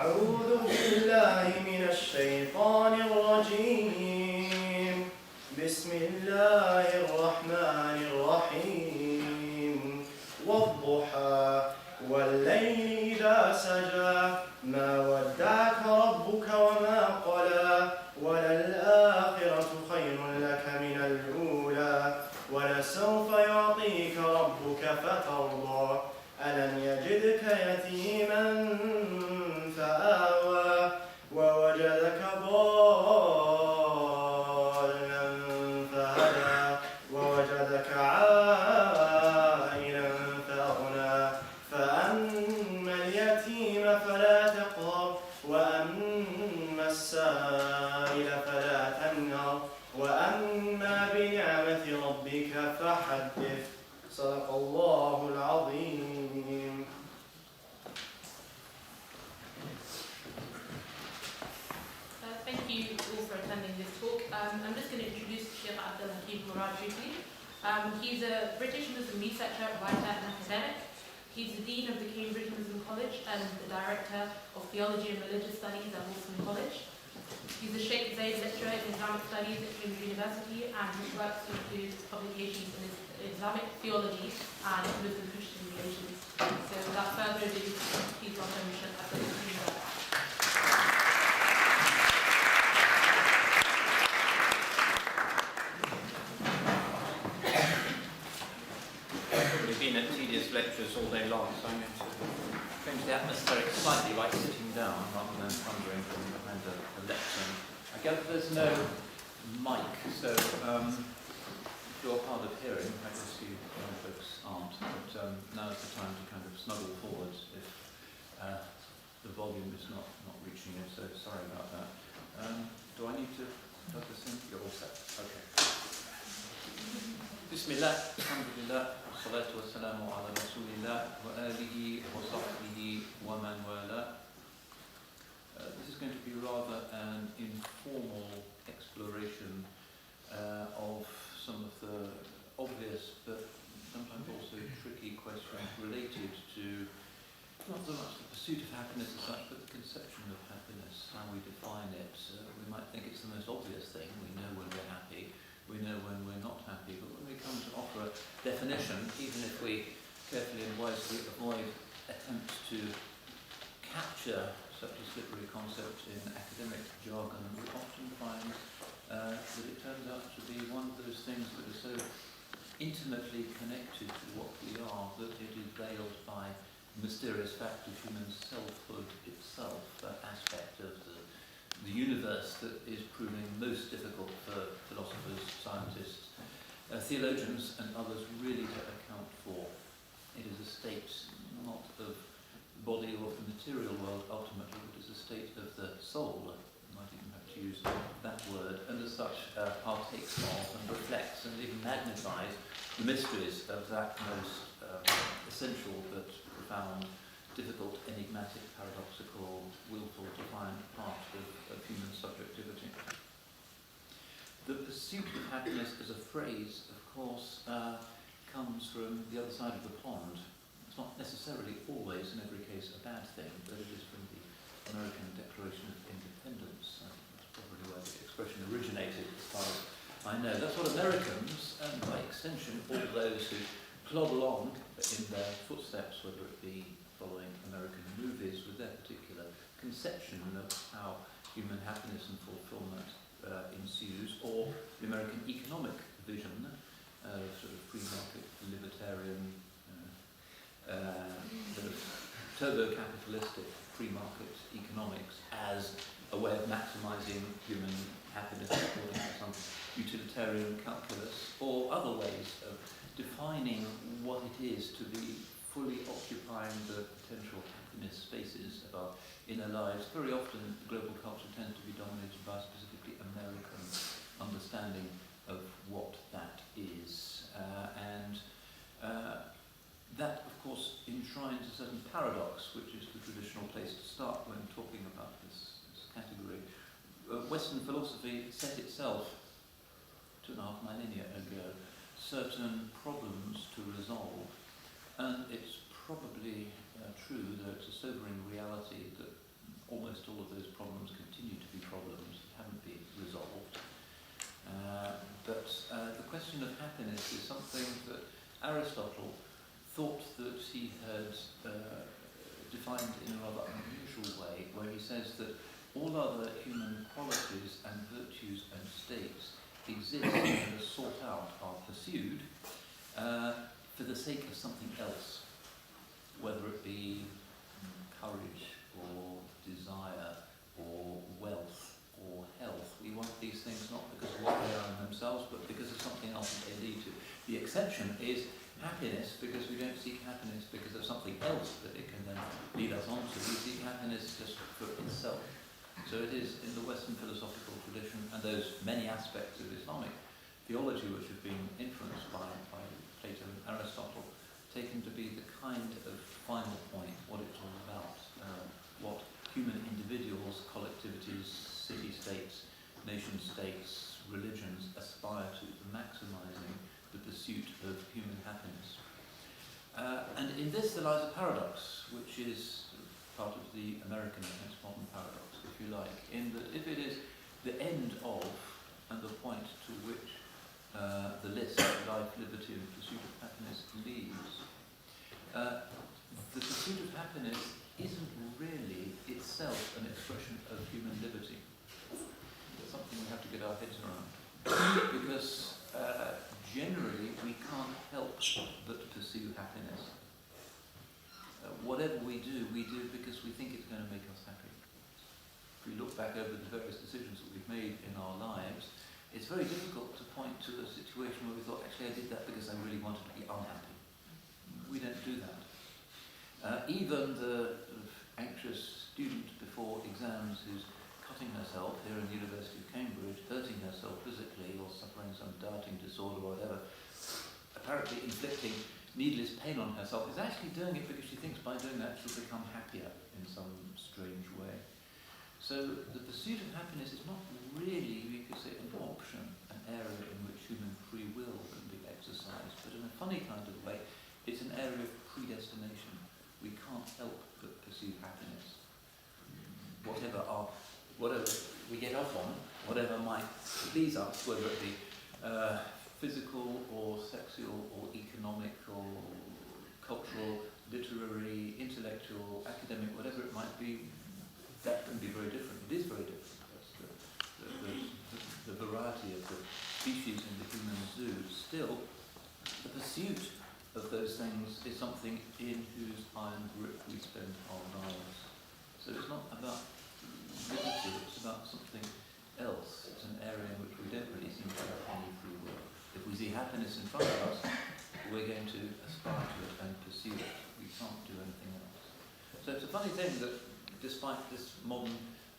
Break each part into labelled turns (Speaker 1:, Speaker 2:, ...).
Speaker 1: أعوذ بالله من الشيطان الرجيم. بسم الله الرحمن الرحيم. والضحى والليل إذا سجى ما ودعك ربك وما قلى وللآخرة خير لك من الأولى ولسوف يعطيك ربك فترضى ألم يجدك يتيما فآوى ووجدك ضالا فهدى ووجدك عائلا فأغنى فأما اليتيم فلا تقهر وأما السائل فلا تنهر وأما بنعمة ربك فحدث. صدق الله العظيم.
Speaker 2: Thank you all for attending this talk. I'm just going to introduce Shaykh Abdal Hakim Murad briefly. He's a British Muslim researcher, writer and academic. He's the Dean of the Cambridge Muslim College and the Director of Theology and Religious Studies at Wolfson College. He's a Shaykh Zaid lecturer in Islamic Studies at Cambridge University, and his works include publications in Islamic theology and Muslim-Christian relations. So without further ado, please welcome Shaykh Abdal Hakim Murad.
Speaker 3: We've been at tedious lectures all day long, so I'm going to change the atmosphere slightly by sitting down rather than thundering from behind a lectern. I gather there's no mic, so if you're hard of hearing, I guess you young folks aren't, but now's the time to kind of snuggle forward if the volume is not reaching you, so sorry about that. Do I need to plug this in? You're all set. Okay. Bismillah, alhamdulillah, wassalatu wassalamu ala rasulillah wa alihi wa sahbihi wa man wala. This is going to be rather an informal exploration of some of the obvious but sometimes also tricky questions related to not so much the pursuit of happiness as such, but the conception of happiness, how we define it. We might think it's the most obvious thing. We know when we're happy, we know when we're not happy, but when we come to offer a definition, even if we carefully and wisely avoid attempts to capture such a slippery concept in academic jargon, we often find that it turns out to be one of those things that are so intimately connected to what we are that it is veiled by the mysterious fact of human selfhood itself, that aspect of the universe that is proving most difficult for philosophers, scientists, theologians and others really to account for. It is a state not of the body or of the material world ultimately, but is a state of the soul. I might even have to use that word, and as such partakes of and reflects and even magnifies the mysteries of that most essential but profound, difficult, enigmatic, paradoxical, willful, defiant part of human subjectivity. The pursuit of happiness as a phrase, of course, comes from the other side of the pond. It's not necessarily always, in every case, a bad thing, but it is from the American Declaration of Independence. That's probably where the expression originated, as far as I know. That's what Americans, and by extension, all those who plod along in their footsteps, whether it be following American movies with their particular conception of how human happiness and fulfillment ensues, or the American economic vision, sort of free market, libertarian, sort of turbo-capitalistic free market economics as a way of maximising human happiness according to some utilitarian calculus, or other ways of defining what it is to be fully occupying the potential happiness spaces of our inner lives. Very often global culture tends to be dominated by a specifically American understanding of what that is. That, of course, enshrines a certain paradox, which is the traditional place to start when talking about this category. Western philosophy set itself 2.5 millennia ago certain problems to resolve, and it's probably true that it's a sobering reality that almost all of those problems continue to be problems that haven't been resolved. But the question of happiness is something that Aristotle thought that he had defined in a rather unusual way, where he says that all other human qualities and virtues and states exist and are sought out, are pursued for the sake of something else, whether it be courage or desire or wealth or health. We want these things not because of what they are in themselves, but because of something else that they lead to. The exception is happiness, because we don't seek happiness because of something else that it can then lead us on to. We seek happiness just for itself. So it is in the Western philosophical tradition and those many aspects of Islamic theology which have been influenced by Plato and Aristotle, taken to be the kind of final point, what it's all about, what human individuals, collectivities, city-states, nation-states, religions aspire to, maximising the pursuit of human happiness. And in this there lies a paradox, which is part of the American postmodern paradox, if you like, in that if it is the end of and the point to which the list of life, liberty and pursuit of happiness leads, the pursuit of happiness isn't really itself an expression of human liberty. It's something we have to get our heads around, because generally we can't help but pursue happiness. Whatever we do because we think it's going to make us happy. If we look back over the various decisions that we've made in our lives, it's very difficult to point to a situation where we thought, actually I did that because I really wanted to be unhappy. We don't do that. Even the anxious student before exams who's cutting herself here in the University of Cambridge, hurting herself physically or suffering some dieting disorder or whatever, apparently inflicting needless pain on herself, is actually doing it because she thinks by doing that she'll become happier in some strange way. So the pursuit of happiness is not really, we could say, an option, an area in which human free will can be exercised, but in a funny kind of way, it's an area of predestination. We can't help but pursue happiness. Whatever we get off on, whatever might please us, whether it be physical or sexual or economic or cultural, literary, intellectual, academic, whatever it might be, that can be very different. It is very different. That's the variety of the species in the human zoo. Still, the pursuit of those things is something in whose iron grip we spend our lives. So it's not about liberty, it's about something else. It's an area in which we don't really seem to have any free will. If we see happiness in front of us, we're going to aspire to it and pursue it. We can't do anything else. So it's a funny thing that despite this modern,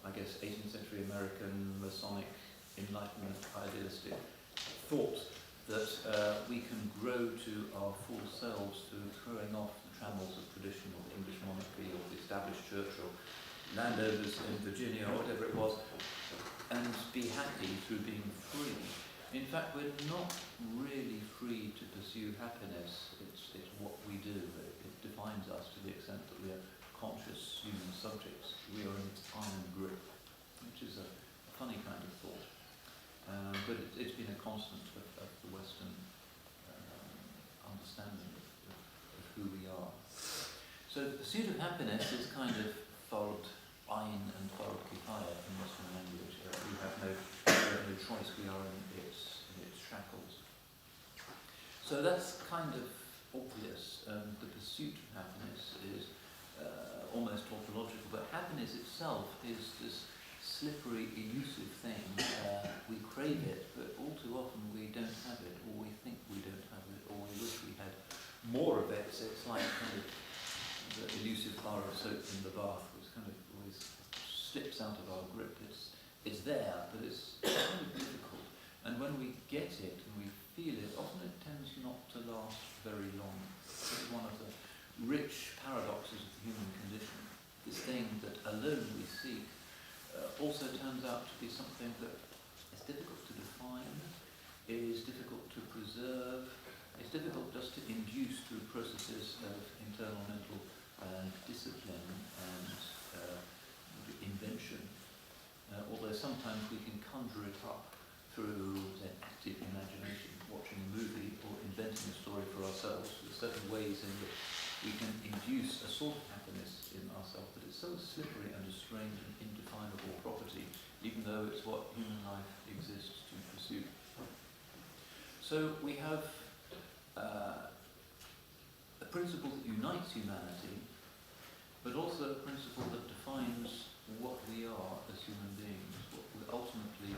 Speaker 3: I guess, 18th century American Masonic Enlightenment idealistic thought that we can grow to our full selves through throwing off the trammels of traditional English monarchy or the established church or landowners in Virginia or whatever it was, and be happy through being free. In fact, we're not really free to pursue happiness. It's what we do. It defines us to the extent that we are conscious human subjects. We are in its iron grip, which is a funny kind of thought. But it's been a constant of the Western understanding of who we are. So the pursuit of happiness is kind of Fard Ain and Fard Kifaya in Western language. We have no choice. We are in its shackles. So that's kind of obvious. The pursuit of happiness is almost tautological, but happiness itself is this slippery, elusive thing. We crave it, but all too often we don't have it, or we think we don't have it, or we wish we had more of it. So it's like kind of the elusive bar of soap in the bath, which kind of always slips out of our grip. It's there, but it's kind of difficult. And when we get it and we feel it, often it tends not to last very long. It's one of the rich paradoxes of the human condition. This thing that alone we seek also turns out to be something that is difficult to define, is difficult to preserve, it's difficult just to induce through processes of internal mental discipline and definition, although sometimes we can conjure it up through say, active imagination, watching a movie or inventing a story for ourselves. There are certain ways in which we can induce a sort of happiness in ourselves, but it's so slippery and a strange and indefinable property, even though it's what human life exists to pursue. So we have a principle that unites humanity, but also a principle that defines what we are as human beings. What we ultimately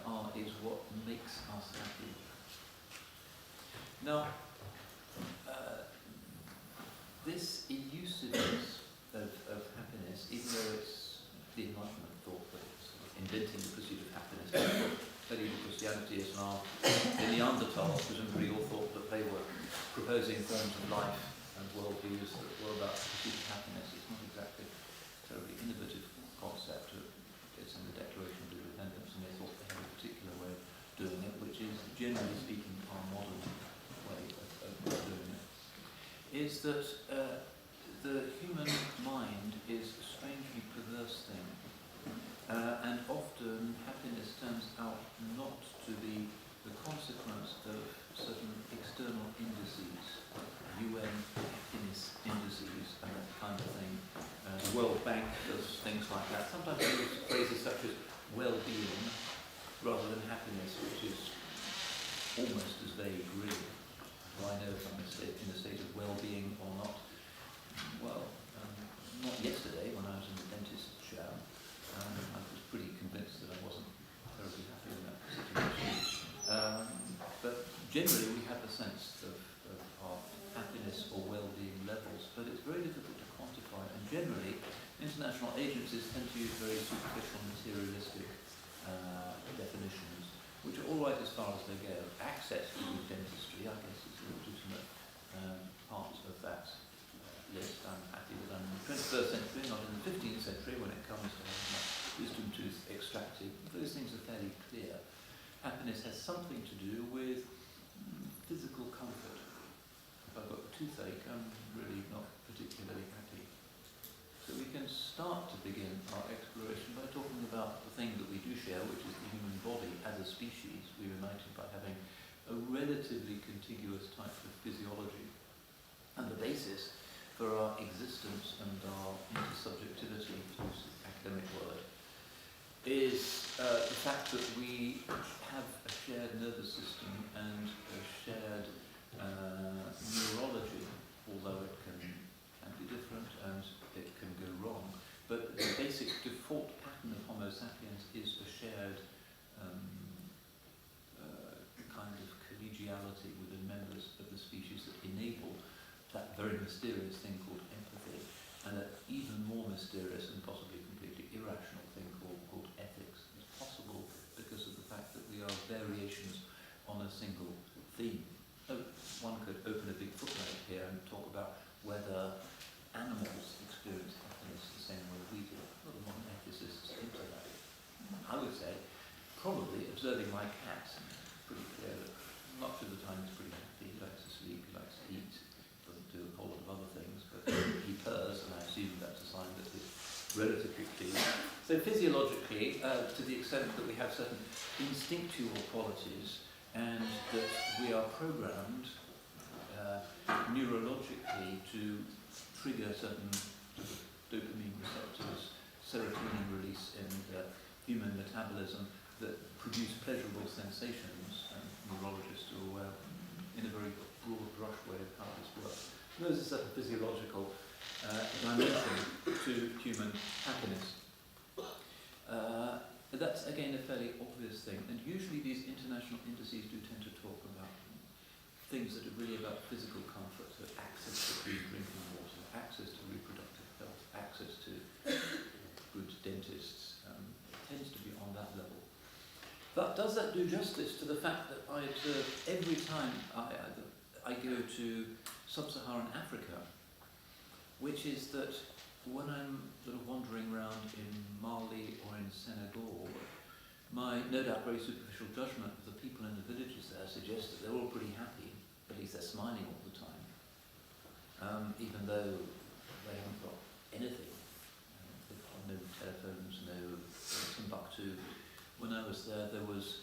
Speaker 3: are is what makes us happy. Now, this elusiveness of happiness, even though it's the Enlightenment thought that it's inventing the pursuit of happiness, medieval Christianity is now the Neanderthals presumably all thought that they were proposing forms of life and worldviews that were about the pursuit of happiness. It's not exactly a terribly innovative concept. It's in the Declaration of Independence, and they thought they had a particular way of doing it, which is, generally speaking, our modern way of doing it, is that the human mind is a strangely perverse thing. And often happiness turns out not to be the consequence of certain external indices, UN happiness indices and that kind of thing. The World Bank does things like that. Sometimes they use phrases such as well-being rather than happiness, which is almost as vague, really. Do I know if I'm in a state of well-being or not? Well, not yesterday when I was in the dentist's chair. I was pretty convinced that I wasn't terribly happy in that situation. But generally we have a sense of our happiness or well-being levels, but it's very difficult to quantify. And generally, international agencies tend to use very superficial, materialistic definitions, which are all right as far as they go. Access to good dentistry, I guess, is a legitimate part of that list. I'm happy that I'm in the 21st century, not in the 15th century, when it comes to having my wisdom tooth extracted. Those things are fairly clear. Happiness has something to do with physical comfort. If I've got a toothache, I'm really not particularly happy. So we can start to begin our exploration by talking about the thing that we do share, which is the human body as a species. We're united by having a relatively contiguous type of physiology. And the basis for our existence and our intersubjectivity, to use the academic word, is the fact that we have a shared nervous system and a shared neurology, although it can be different and it can go wrong. But the basic default pattern of Homo sapiens is a shared kind of collegiality within members of the species that enable that very mysterious thing called empathy, and an even more mysterious and possibly completely irrational thing called ethics. It's possible because of the fact that we are variations on a single theme. One could open a big footnote here and talk about whether animals experience happiness the same way we do. Well, the modern ethicists into that. I would say, probably observing my cat, it's pretty clear that much of the time he's pretty happy. He likes to sleep, he likes to eat, doesn't do a whole lot of other things, but he purrs, and I assume that's a sign that he's relatively pleased. So physiologically, to the extent that we have certain instinctual qualities, and that we are programmed neurologically to trigger certain sort of dopamine receptors, serotonin release in human metabolism that produce pleasurable sensations, and neurologists are aware in a very broad brush way of how this works. There's a certain physiological dimension to human happiness. That's again a fairly obvious thing, and usually these international indices do tend to talk about things that are really about physical comfort, so access to clean drinking water, access to reproductive health, access to good dentists. It tends to be on that level. But does that do justice to the fact that I observe every time I go to sub-Saharan Africa, which is that when I'm sort of wandering around in Mali or in Senegal, my no doubt very superficial judgment of the people in the villages there suggests that they're all pretty happy, at least they're smiling all the time, even though they haven't got anything. They've got no telephones, no was there was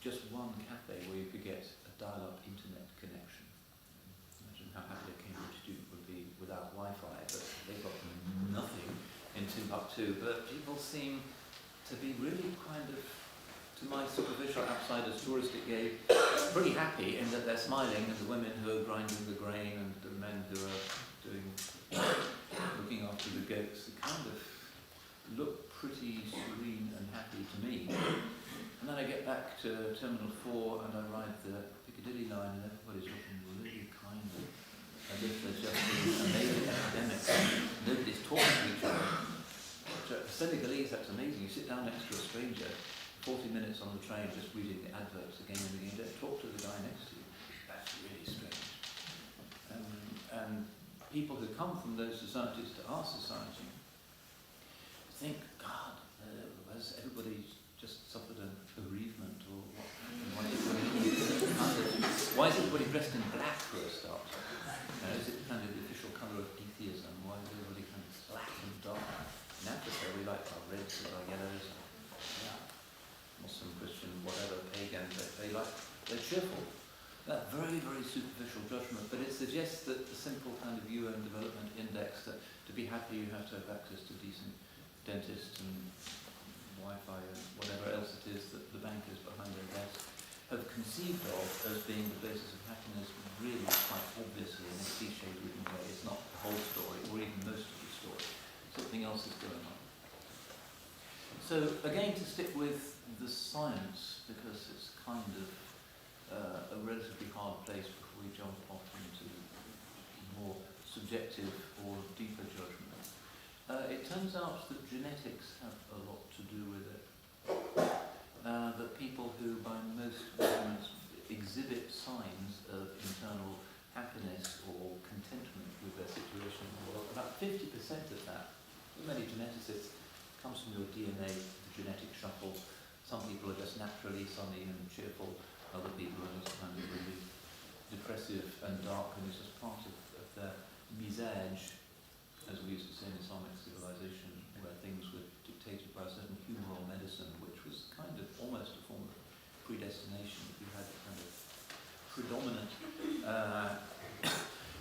Speaker 3: just one cafe where you could get a dial-up internet connection. Imagine how happy a Cambridge student would be without Wi-Fi, but they got nothing in Timbuktu. But people seem to be really kind of, to my superficial outsider's touristic gaze, pretty happy in that they're smiling, and the women who are grinding the grain and the men who are looking after the goats, they kind of look pretty serene and happy to me. And then I get back to Terminal 4 and I ride the Piccadilly line and everybody's looking really kind of as if they're just amazing academics. Nobody's talking to each other. Senegalese, that's amazing. You sit down next to a stranger, 40 minutes on the train just reading the adverts again and again. Don't talk to the guy next to you. That's really strange. And people who come from those societies to our society think, God, has everybody just suffered a bereavement or what? Why is everybody dressed in black for a start? Is it kind of the official colour of atheism? Why is everybody kind of black and dark? In Africa we like our reds and our yellows. Muslim, Christian, whatever, pagan, they're cheerful. That very, very superficial judgment, but it suggests that the simple kind of UN Development Index, that to be happy you have to have access to decent dentists and Wi-Fi and whatever else it is that the bankers behind their desk have conceived of as being the basis of happiness, really quite obviously in a cliched written way. It's not the whole story, or even most of the story. Something else is going on. So again, to stick with the science, because it's kind of a relatively hard place before we jump off into more subjective or deeper judgment. It turns out that genetics have a lot to do with it. That people who by most measurements exhibit signs of internal happiness or contentment with their situation in the world, about 50% of that, for many geneticists, comes from your DNA, the genetic shuffle. Some people are just naturally sunny and cheerful, other people are just kind of really depressive and dark, and it's just part of their misage, as we used to say in Islamic civilization, where things were dictated by a certain humoral medicine, which was kind of almost a form of predestination. If you had a kind of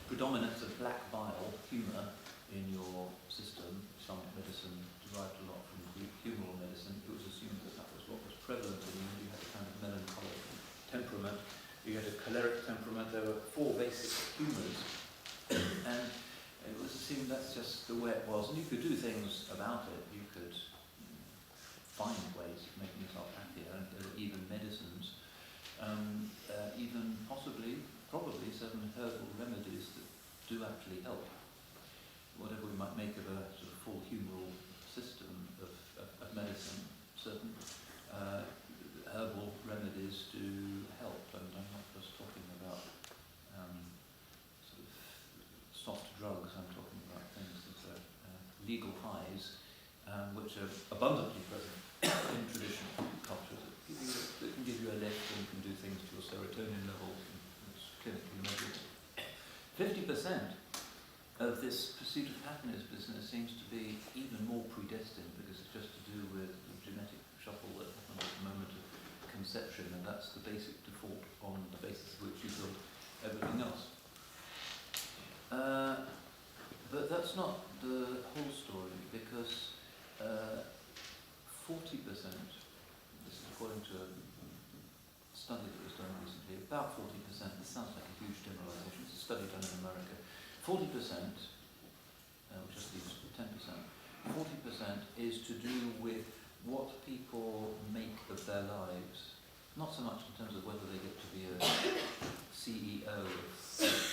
Speaker 3: predominance of black bile, humour, in your system, Islamic medicine derived a lot from Greek humoral medicine. It was assumed that that was what was prevalent in you. You had a kind of melancholic temperament, you had a choleric temperament. There were 4 basic humours, and it was assumed that's just the way it was. And you could do things about it. You could find ways of making yourself happier, and there were even medicines, even probably certain herbal remedies that do actually help. Whatever we might make of a sort of full humoral system of medicine, certain herbal remedies do help. And I'm not just talking about sort of soft drugs, I'm talking about things that are legal highs, which are abundantly present in traditional cultures. That can give you a lift and can do things to your serotonin levels, and it's clinically measured. 50% of this pursuit of happiness business seems to be even more predestined, because it's just to do with the genetic shuffle that happens at the moment of conception, and that's the basic default on the basis of which you build everything else. But that's not the whole story, because 40%, this is according to a study that was done recently, about 40%, this sounds like a huge generalization, it's a study done in America, 40%, which just leaves 10%, 40% is to do with what people make of their lives. Not so much in terms of whether they get to be a CEO of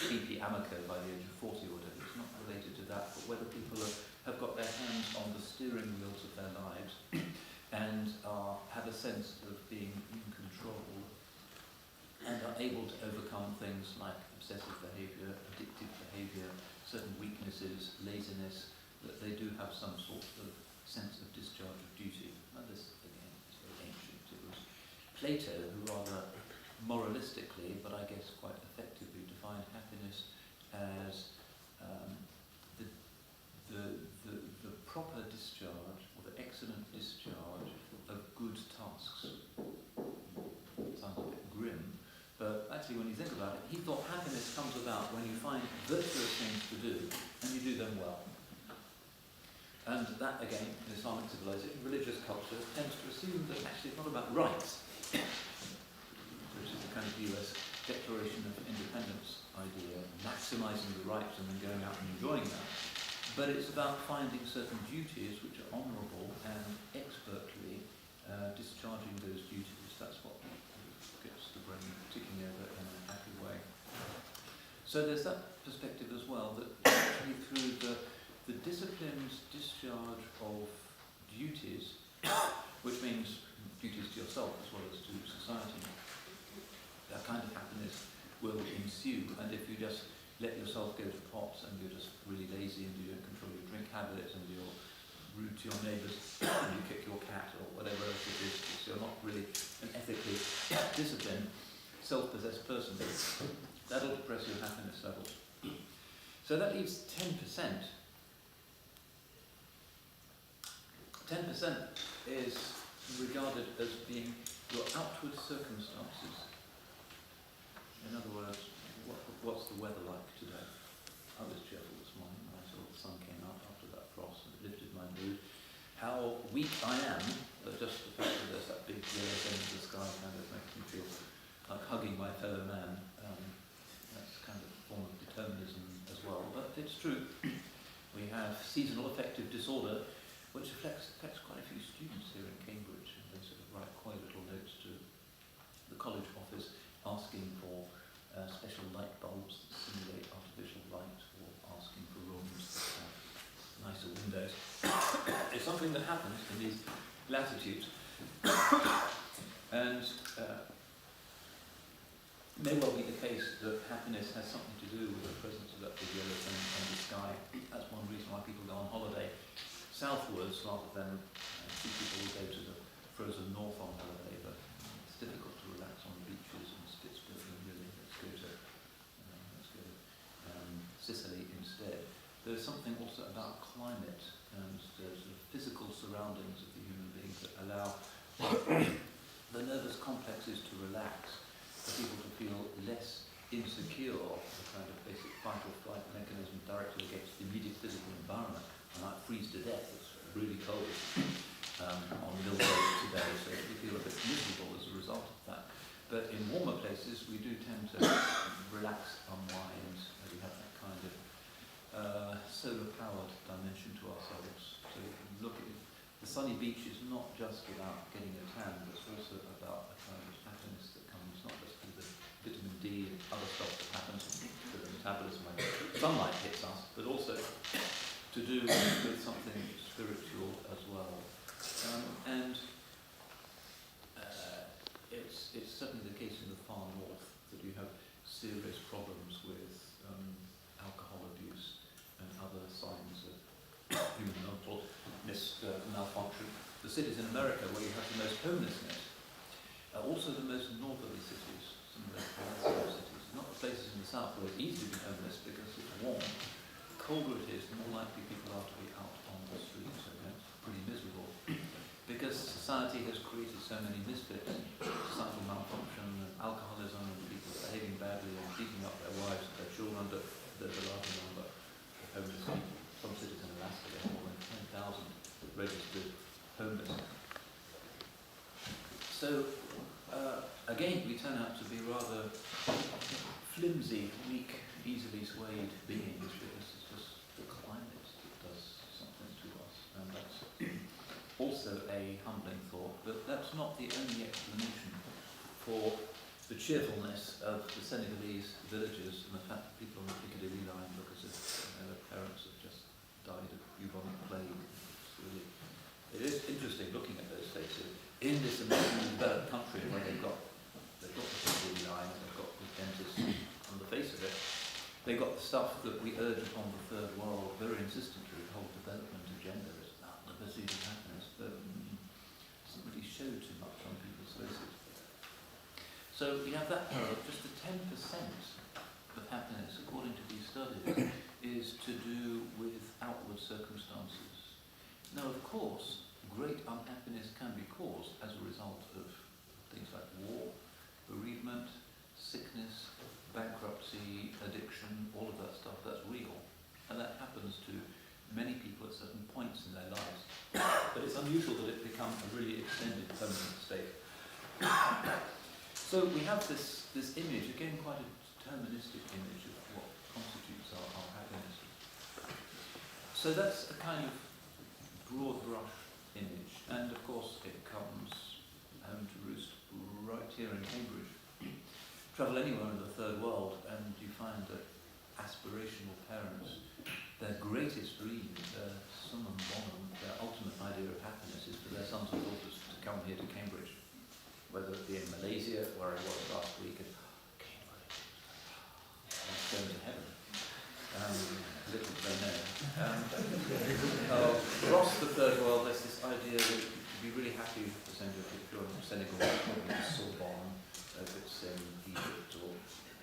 Speaker 3: BP Amoco by the age of 40 or whatever. It's not related to that, but whether people have got their hands on the steering wheels of their lives and have a sense of being in control and are able to overcome things like obsessive behaviour, addictive behaviour, certain weaknesses, laziness, that they do have some sort of sense of discharge of duty. And this, again, is very ancient. It was Plato who rather moralistically, but I guess quite effectively, defined happiness as the proper discharge, or the excellent discharge of good tasks actually, when you think about it, he thought happiness comes about when you find virtuous things to do and you do them well. And that, again, in Islamic civilization, religious culture tends to assume that actually it's not about rights, which is the kind of US Declaration of Independence idea, maximising the rights and then going out and enjoying that. But it's about finding certain duties which are honourable and expertly discharging those duties. That's what gets the brain ticking over in a happy way. So there's that perspective as well, that actually through the disciplined discharge of duties, which means duties to yourself as well as to society, that kind of happiness will ensue. And if you just let yourself go to pots and you're just really lazy and you don't control your drink habits and you're rude to your neighbours and you kick your cat or whatever else it is, so you're not really an ethically disciplined, self-possessed person, that'll depress your happiness levels. So that leaves 10%. 10% is regarded as being your outward circumstances. In other words, what's the weather like today? I was cheerful this morning. I saw the sun came out after that frost and it lifted my mood. How weak I am, just the fact that there's that big yellow thing in the sky kind of makes me feel like hugging my fellow man. That's kind of a form of determinism as well. But it's true. We have seasonal affective disorder, which affects quite a few students here in Cambridge. And they sort of write quite little notes to the college office asking for special light bulbs that simulate artificial light, or asking for rooms that have nicer windows. It's something that happens in these latitudes. And it may well be the case that happiness has something to do with the presence of that big yellow thing in the sky. That's one reason why people go on holiday southwards rather than few people will go to the frozen north on holiday, but it's difficult to relax on the beaches in Spitsbergen, really. Let's go to Sicily instead. There's something also about climate and the sort of physical surroundings of the human being that allow the nervous complexes to relax, for people to feel less insecure, the kind of basic fight or flight mechanism directed against the immediate physical environment. I might freeze to death, it's really cold on mill roads today, so we feel a bit miserable as a result of that. But in warmer places, we do tend to relax, unwind, we have that kind of solar-powered dimension to ourselves. So you can look at the sunny beach is not just about getting a tan, but it's also about a kind of happiness that comes not just through the vitamin D and other stuff that happens to the metabolism when sunlight hits us, but also to do with something spiritual as well. It's certainly the case in the far north that you have serious problems with alcohol abuse and other signs of human mental malfunction. The cities in America where you have the most homelessness are also the most northerly cities, some of the most cities, not the places in the south where it's easy to be homeless because it's warm. The colder it is, the more likely people are to be out on the streets, so it's pretty miserable. Because society has created so many misfits, societal malfunction, and alcoholism, and people behaving badly and beating up their wives and their children, but there's a large number of homeless people. Some cities in Alaska, there are more than 10,000 registered homeless. So, again, we turn out to be rather flimsy, weak, easily swayed beings because it's just the climate that does something to us. And that's also a humbling thought, but that's not the only explanation for the cheerfulness of the Senegalese villages and the fact that people on the Piccadilly line look as if their parents have just died of bubonic plague. It is interesting looking at those faces in this amazingly developed country where they've got the Piccadilly line and they've got the dentists on the face of it. They've got the stuff that we urge upon the third world very insistently, the whole development agenda is about the pursuit of happiness, but doesn't really show too much on people's faces. So we have that paradox, just the 10% of happiness, according to these studies, is to do with outward circumstances. Now, of course, great unhappiness can be caused as a result of things like war, bereavement, sickness, bankruptcy, addiction, all of that stuff, that's real. And that happens to many people at certain points in their lives. But it's unusual that it become a really extended permanent state. So we have this image, again quite a deterministic image of what constitutes our happiness. So that's a kind of broad brush image, and of course it comes home to roost right here in Cambridge. Travel anywhere in the third world and you find that aspirational parents, their greatest dream, their summum bonum, their ultimate idea of happiness is for their sons and daughters to come here to Cambridge. Whether it be in Malaysia, where I was last week, and Cambridge, that's going to heaven. Little do they know. Across the third world, there's this idea that you'd be really happy to send your if you're in Senegal, maybe to Sorbonne, if it's in Egypt or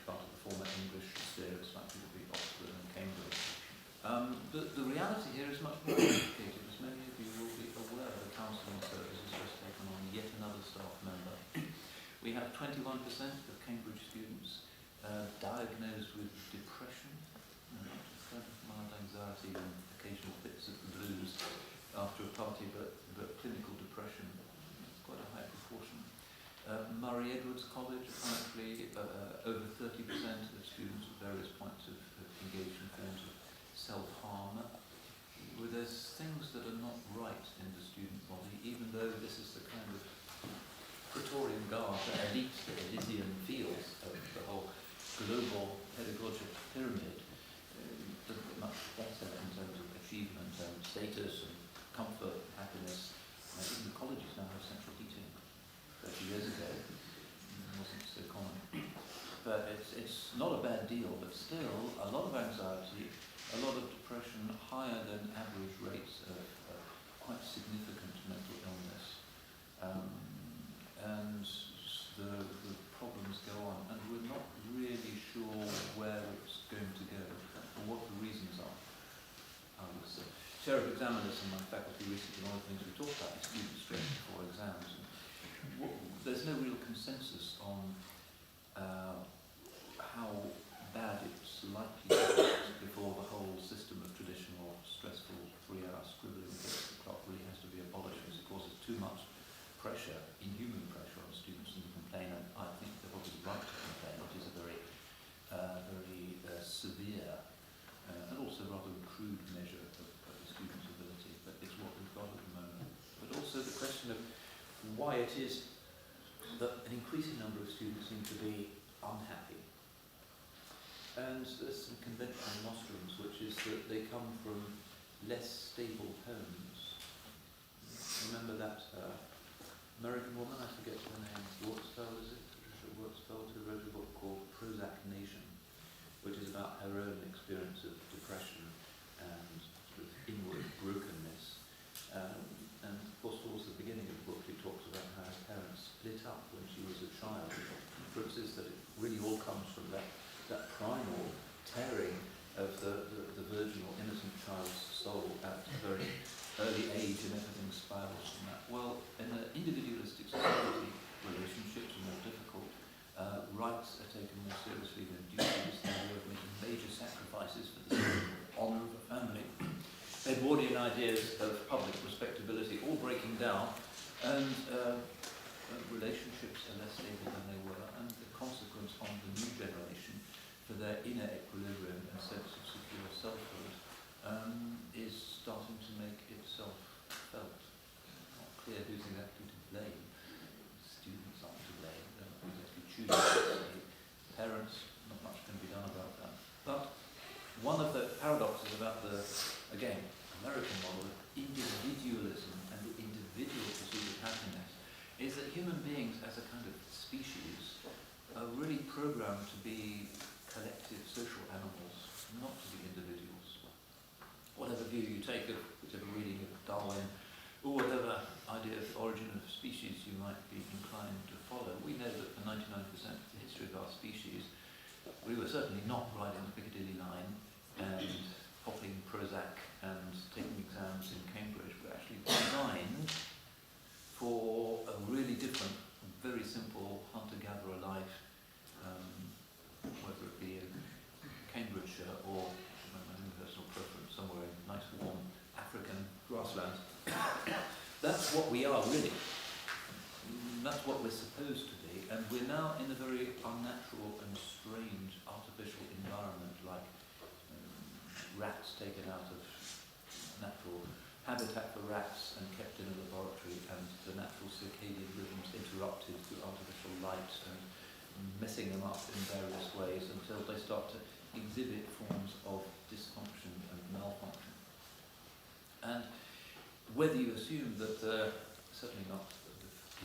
Speaker 3: part of the former English sphere, it's likely to be Oxford and Cambridge. The reality here is much more complicated. As many of you will be aware, the counselling service has just taken on yet another staff member. We have 21% of Cambridge students diagnosed with depression, mild anxiety and occasional fits of the blues after a party, but clinical depression, it's quite a high proportion. Murray Edwards College, apparently over 30% of students at various points have engaged in forms of self-harm. Well, there's things that are not right in the student body, even though this is the kind of Praetorian Guard, the elite, the Elysian fields of the whole global pedagogic pyramid. Doesn't get much better in terms of achievement and status and comfort, happiness. Even the colleges now have central heating. 30 years ago, it wasn't so common. But it's not a bad deal, but still a lot of anxiety, a lot of depression, higher than average rates of quite significant mental illness. And the problems go on, and we're not really sure where it's going to go or what the reasons are. I was chair of examiners in my faculty recently. One of the things we talked about is student stress before exams. And there's no real consensus on how bad it's likely to get before the whole system of traditional stressful 3-hour scribbling against the clock really has to be abolished, because it causes too much pressure, inhuman pressure on students, and the complainer, I think they're probably right to complain, which is a very severe and also rather crude measure of the student's ability, but it's what we've got at the moment. But also the question of why it is that an increasing number of students seem to be unhappy. And there's some conventional nostrums, which is that they come from less stable homes. Remember that American woman, I forget her name, Wurzfeld, is it? Patricia Wurzfeld, who wrote a book called Prozac Nation, which is about her own experience of depression and sort of inward brokenness. And of course, towards the beginning of the book, she talks about how her parents split up when she was a child. The truth is that it really all comes from that primal tearing of the virginal, innocent child's soul at a very early age, and everything spirals from that. Well, in an individualistic society, relationships are more difficult. Rights are taken more seriously than duties. The idea of making major sacrifices for the sake of honour of a family. Edwardian ideas of public respectability all breaking down, and relationships are less stable than they were, and the consequence on the new generation for their inner equilibrium and sense of secure selfhood is starting to make itself felt. Not clear who's exactly to blame. Students aren't to blame. They're not exactly choosing. Parents, not much can be done about that. But one of the paradoxes about the, again, American model of individualism and the individual pursuit of happiness is that human beings as a kind of species are really programmed to be collective social animals, not to be individuals. Whatever view you take of whichever reading of Darwin, or whatever idea of the origin of species you might be inclined to follow, we know that for 99% of the history of our species, we were certainly not riding the Piccadilly line and popping Prozac and taking exams in Cambridge. We're actually designed for a really different, very simple hunter-gatherer life, grasslands. That's what we are really. That's what we're supposed to be, and we're now in a very unnatural and strange artificial environment, like rats taken out of natural habitat for rats and kept in a laboratory, and the natural circadian rhythms interrupted through artificial light and messing them up in various ways until they start to exhibit forms of dysfunction and malfunction. And whether you assume that certainly not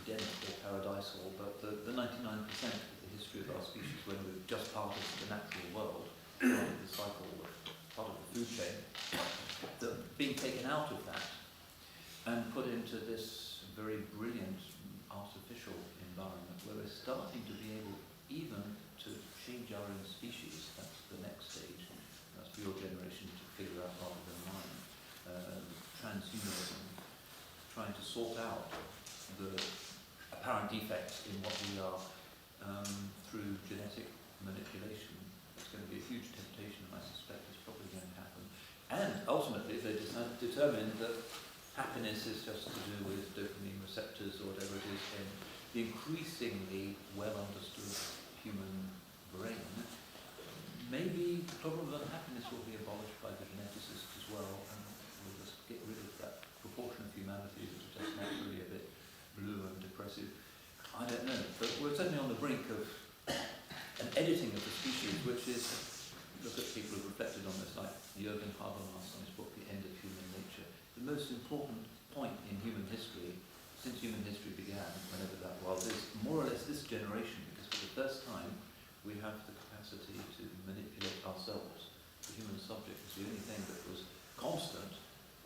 Speaker 3: Edenic or paradisal, but the 99% of the history of our species, when we're just part of the natural world, part of the cycle, part of the food chain, that being taken out of that and put into this very brilliant artificial environment where we're starting to be able even to change our own species. That's the next stage. That's for your generation to figure out rather than mine. Transhumanism, trying to sort out the apparent defects in what we are through genetic manipulation. It's going to be a huge temptation, I suspect it's probably going to happen. And ultimately they determine that happiness is just to do with dopamine receptors or whatever it is in the increasingly well understood human brain. Maybe the problem of happiness will be abolished by the geneticists as well, and we'll just get rid of that proportion of humanity that is just naturally a bit blue and depressive. I don't know, but we're certainly on the brink of an editing of the species, which is, look at people who've reflected on this, like Jürgen Habermas on his book, The End of Human Nature. The most important point in human history, since human history began, whenever that was, is more or less this generation, because for the first time we have the capacity to manipulate ourselves. The human subject is the only thing that was constant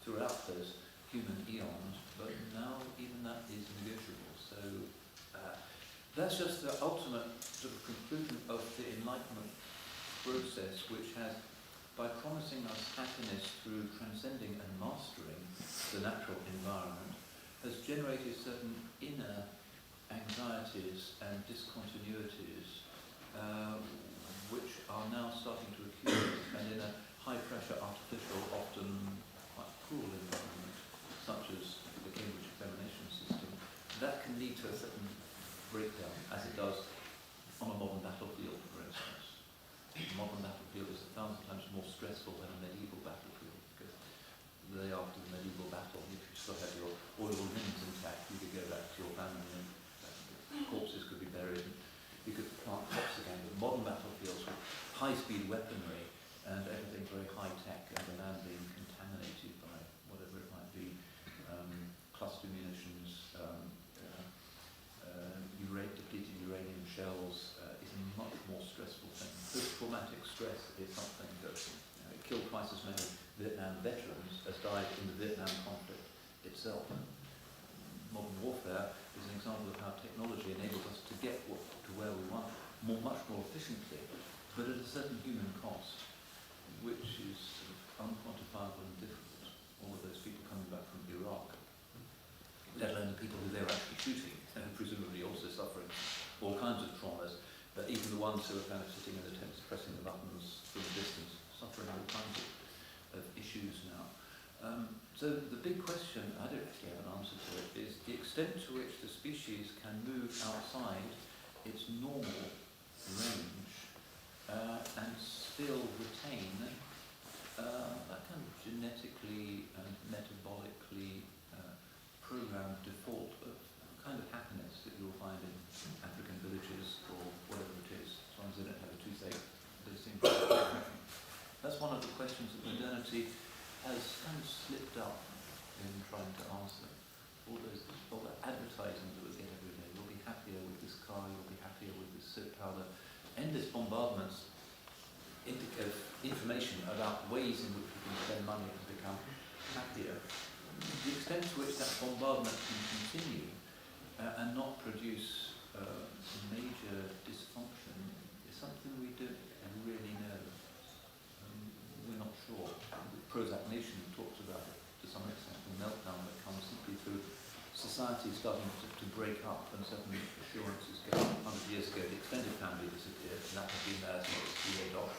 Speaker 3: throughout those human eons, but now even that is negotiable. So that's just the ultimate sort of conclusion of the Enlightenment process, which has, by promising us happiness through transcending and mastering the natural environment, has generated certain inner anxieties and discontinuities which are now starting to accumulate, and in a high-pressure, artificial, often quite cruel environment, such as the Cambridge examination system, that can lead to a certain breakdown, as it does on a modern battlefield, for instance. A modern battlefield is 1,000 times more stressful than a medieval battlefield, because the day after the medieval battle, if you still had your oil limbs intact, you could go back to your family and corpses could be buried, and you could plant crops again. But modern battlefields with high-speed weaponry and everything very high-tech, and the land being contaminated by whatever it might be, cluster munitions, depleted uranium shells, is a much more stressful thing. Post-traumatic stress is something that killed twice as many Vietnam veterans as died in the Vietnam conflict itself. Modern warfare is an example of how technology enables us to get to where we want much more efficiently, but at a certain human cost, which is sort of unquantifiable and difficult. All of those people coming back from Iraq, let alone the people who they were actually shooting, and presumably also suffering all kinds of traumas, but even the ones who are kind of sitting in the tents pressing the buttons from a distance, suffering all kinds of issues now. So the big question, I don't actually have an answer to it, is the extent to which the species can move outside its normal range and still retain that kind of genetically and metabolically programmed default of kind of happiness that you'll find in African villages or whatever it is, as long as they don't have a toothache. They seem to have. That's one of the questions that modernity has kind of slipped up in trying to answer. All that advertising that we get every day. You'll be happier with this car, you'll be happier with this soap powder. Endless bombardments of information about ways in which we can spend money and become happier. The extent to which that bombardment can continue and not produce major dysfunction is something we don't really know. We're not sure. The Prozac Nation talks about it to some extent, the meltdown that comes simply through society starting to break up and certain assurances go. 100 years ago, the extended family disappeared, and that had been there since the off.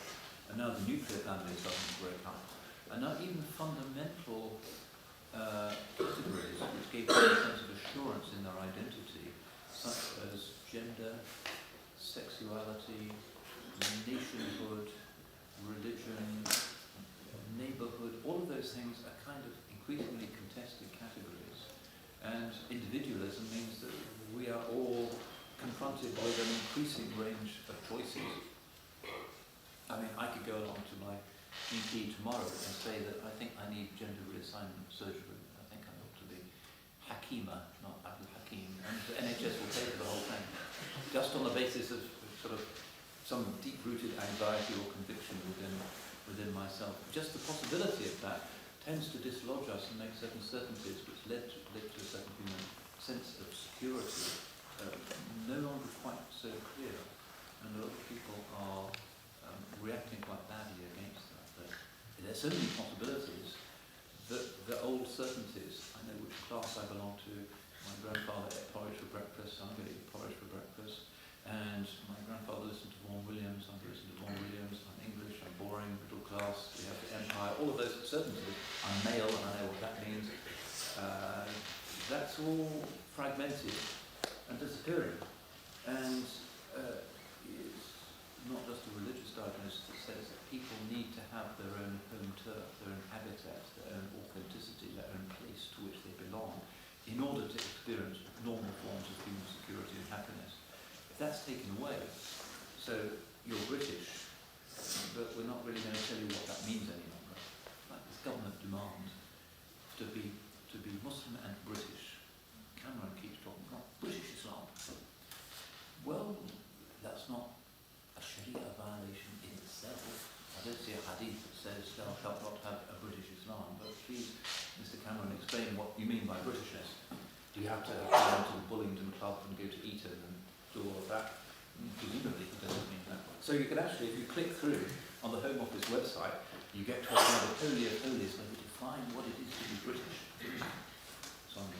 Speaker 3: And now the nuclear family is starting to break up. And now even fundamental categories which gave them a sense of assurance in their identity, such as gender, sexuality, nationhood, religion, neighbourhood. All of those things are kind of increasingly contested categories. And individualism means that we are all confronted with an increasing range of choices. I mean, I could go along to my GP tomorrow and say that I think I need gender reassignment surgery. I think I ought to be Hakima, not Abdal Hakim. And the NHS will pay for the whole thing, just on the basis of sort of some deep-rooted anxiety or conviction within myself. Just the possibility of that tends to dislodge us and make certain certainties which led to a certain human sense of security no longer quite so clear. And a lot of people are reacting quite badly against that. But there's so many possibilities that the old certainties, I know which class I belong to. My grandfather ate porridge for breakfast, so I'm going to eat porridge for breakfast. And my grandfather listened to Vaughan Williams, I'm going to listen to Vaughan Williams. I'm English, I'm boring, middle class, we have the empire, all of those certainties. I'm male and I know what that means. That's all fragmented and disappearing. And it's not just a religious diagnosis that says that people need to have their own home turf, their own habitat, their own authenticity, their own place to which they belong, in order to experience normal forms of human security and happiness. If that's taken away, so you're British, but we're not really going to tell you what that means any longer. Like this government demand to be Muslim and British. Cameron keeps talking about British Islam. Well, that's not a Sharia violation in itself. I don't see a hadith that says thou shalt not have a British Islam, but please, Mr. Cameron, explain what you mean by Britishness. Do you have to go to the Bullingdon Club and go to Eton and do all of that? Presumably it doesn't mean that. So you can actually, if you click through on the Home Office website, you get to a kind of holy of holies where you define what it is to be British. So on the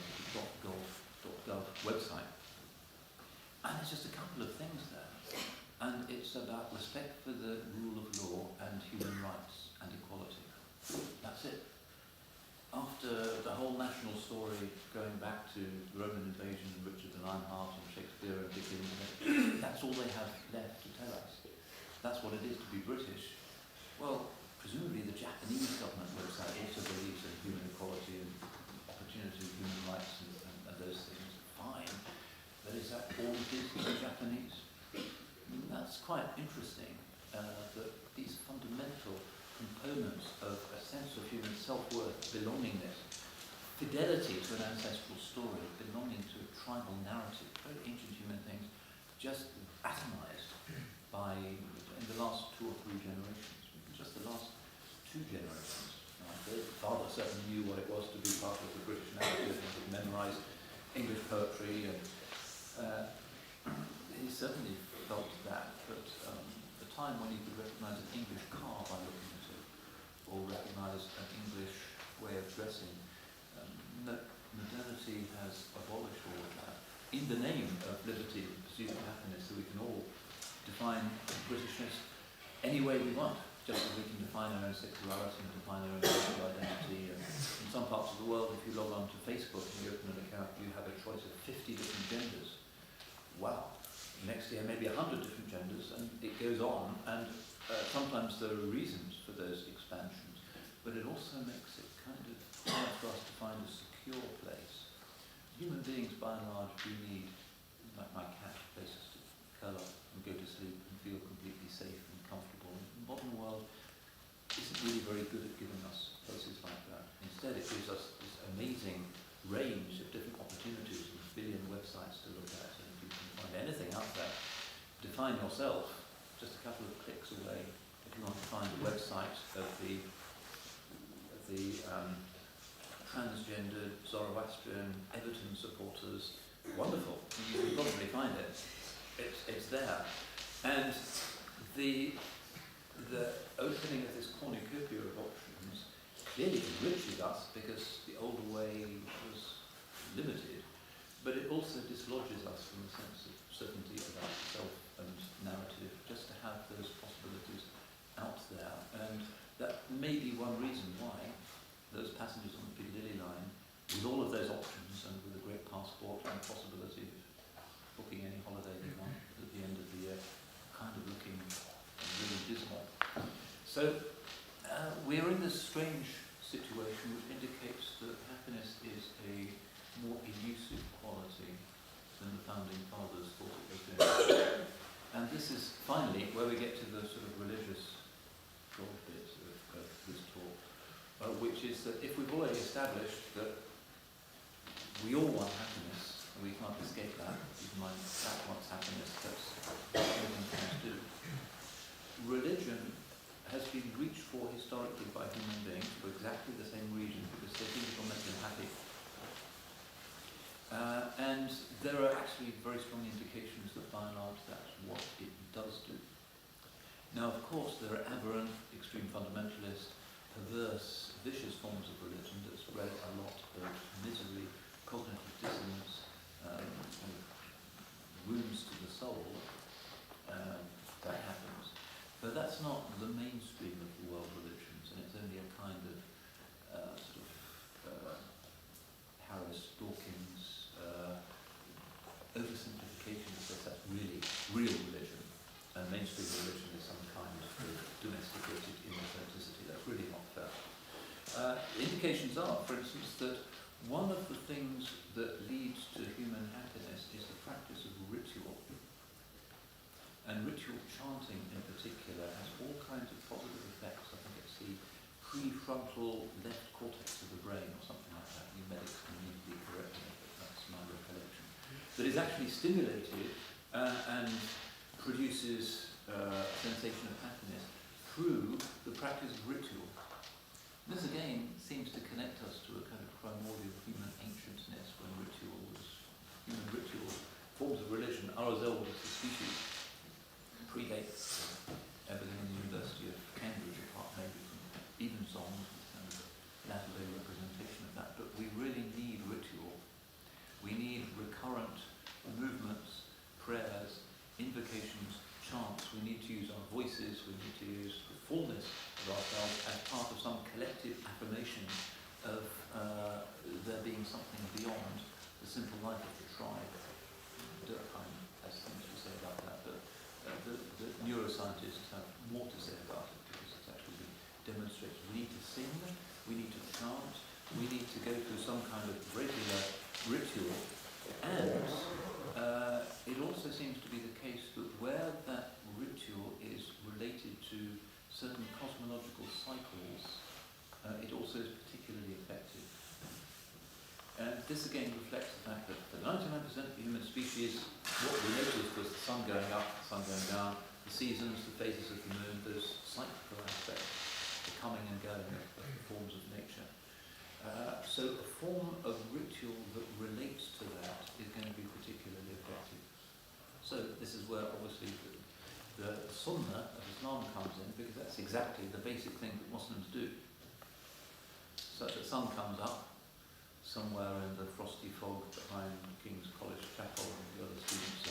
Speaker 3: .gov website. And there's just a couple of things there. And it's about respect for the rule of law and human rights and equality. That's it. After the whole national story going back to the Roman invasion and Richard the Lionheart and Shakespeare and Dickens, that's all they have left to tell us. That's what it is to be British. Well, presumably the Japanese government website also believes in human equality and opportunity, human rights and those things. Fine. But is that all it is to be Japanese? That's quite interesting, that these fundamental components of a sense of human self-worth, belongingness, fidelity to an ancestral story, belonging to a tribal narrative, very ancient human things, just atomized by, in the last 2 or 3 generations, just the last 2 generations. My father certainly knew what it was to be part of the British narrative and had memorized English poetry, and he certainly felt that, but the time when you could recognize an English car by looking at it, or recognize an English way of dressing, modernity has abolished all of that in the name of liberty and pursuit of happiness, so we can all define Britishness any way we want, just as we can define our own sexuality and define our own sexual identity. And in some parts of the world, if you log on to Facebook and you open an account, you have a choice of 50 different genders. Wow. Next year, maybe 100 different genders, and it goes on, and sometimes there are reasons for those expansions, but it also makes it kind of hard for us to find a secure place. Human beings, by and large, do need, like my cat, places to curl up and go to sleep and feel completely safe and comfortable. The modern world isn't really very good at giving us places like that. Instead, it gives us this amazing range of different opportunities with a billion websites to look at, and you can find anything out there. Define yourself just a couple of clicks away. If you want to find a website of the transgender, Zoroastrian, Everton supporters, wonderful. You can probably find it. It's there. And the opening of this cornucopia of options clearly enriches us because the older way was limited, but it also dislodges us from a sense of certainty about self and narrative, just to have those possibilities out there. And that may be one reason why those passengers on Piccadilly Piccadilly line, with all of those options and with a great passport and possibility of booking any holiday they want at the end of the year, kind of looking really dismal. So we're in this strange situation which indicates that happiness is a more elusive quality than the founding fathers thought it was going to be. And this is finally where we get to the sort of religious broad bit of this talk, which is that if we've already established that we all want happiness, and we can't escape that, even mind that wants happiness, that's what human beings do. Religion has been reached for historically by human beings for exactly the same reason, because they think it will make them happy. And there are actually very strong indications that by and large that's what it does do. Now, of course, there are aberrant, extreme fundamentalist, perverse, vicious forms of religion that spread a lot of misery, cognitive dissonance, wounds to the soul. That happens. But that's not the mainstream of the world religions, and it's only a kind of Harris Dawkins oversimplification that says that's really real religion, and mainstream religion is some kind of domesticated inauthenticity. That's really not fair. Indications are, for instance, that one of the things that leads to human happiness is the practice of ritual. And ritual chanting in particular has all kinds of positive effects. I think it's the prefrontal left cortex of the brain or something like that. You medics can immediately correct me, but that's my recollection. That is actually stimulated and produces a sensation of happiness through the practice of ritual. This again seems to connect us to a kind of primordial human ancientness when human ritual forms of religion are as old as the species. Predates everything in the University of Cambridge, apart maybe from evensong, kind of latter-day representation of that. But we really need ritual. We need recurrent movements, prayers, invocations, chants. We need to use our voices. We need to use the fullness of ourselves as part of some collective affirmation of there being something beyond the simple life of the tribe. Durkheim has things to say about that, but the neuroscientists have more to say about it because it's actually been demonstrated. We need to sing, we need to chant, we need to go through some kind of regular ritual, and it also seems to be the case that where that ritual is related to certain cosmological cycles, it also is particularly effective. And this again reflects the fact that for 99% of the human species, what we noticed was the sun going up, the sun going down, the seasons, the phases of the moon, those cyclical aspects, the coming and going of the forms of nature. So a form of ritual that relates to that is going to be particularly effective. So this is where obviously the sunnah of Islam comes in, because that's exactly the basic thing that Muslims do. So the sun comes up somewhere in the frosty fog behind King's College Chapel, and the other students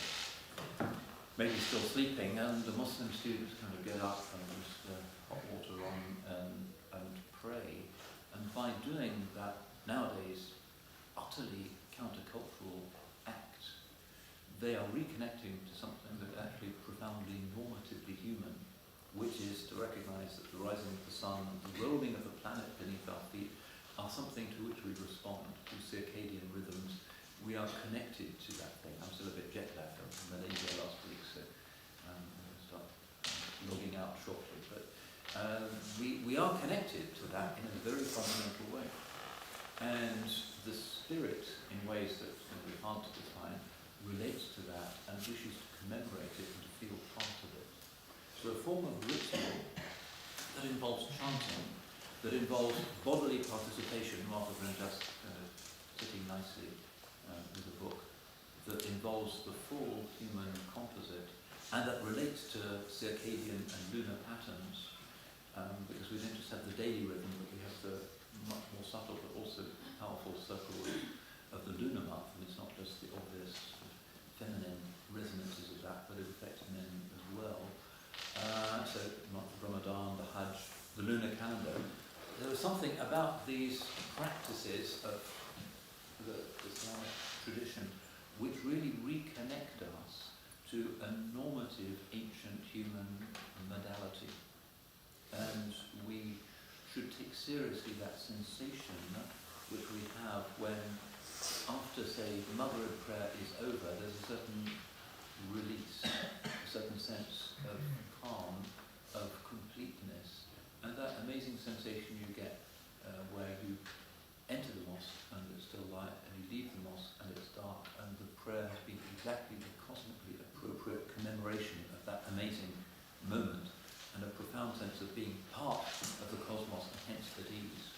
Speaker 3: are maybe still sleeping, and the Muslim students kind of get up and put hot water on and pray. And by doing that nowadays utterly countercultural act, they are reconnecting to something that actually profoundly normatively human, which is to recognise that the rising of the sun and the rolling of the planet beneath our feet are something to which we respond, to circadian rhythms. We are connected to that thing. I'm still a bit jet lagged. I was in Malaysia last week, so I'm going to start logging out shortly. But we are connected to that in a very fundamental way. And the spirit, in ways that it's going to be hard to define, relates to that and wishes to commemorate it and to feel part of it. So a form of ritual that involves chanting, that involves bodily participation rather than just sitting nicely with a book, that involves the full human composite, and that relates to circadian and lunar patterns, because we don't just have the daily rhythm, but we have the much more subtle but also powerful circle of the lunar month, and it's not just the obvious feminine resonances of that, but it affects men as well. So month of Ramadan, the Hajj, the lunar calendar, there was something about these practices of the Islamic tradition which really reconnect us to a normative ancient human modality. And we should take seriously that sensation which we have when, after, say, the Maghrib prayer is over, there's a certain release, a certain sense of calm, of completeness, and that amazing sensation you get where you enter the mosque and it's still light, and you leave the mosque and it's dark, and the prayer has been exactly the cosmically appropriate commemoration of that amazing moment, and a profound sense of being part of the cosmos and hence at ease.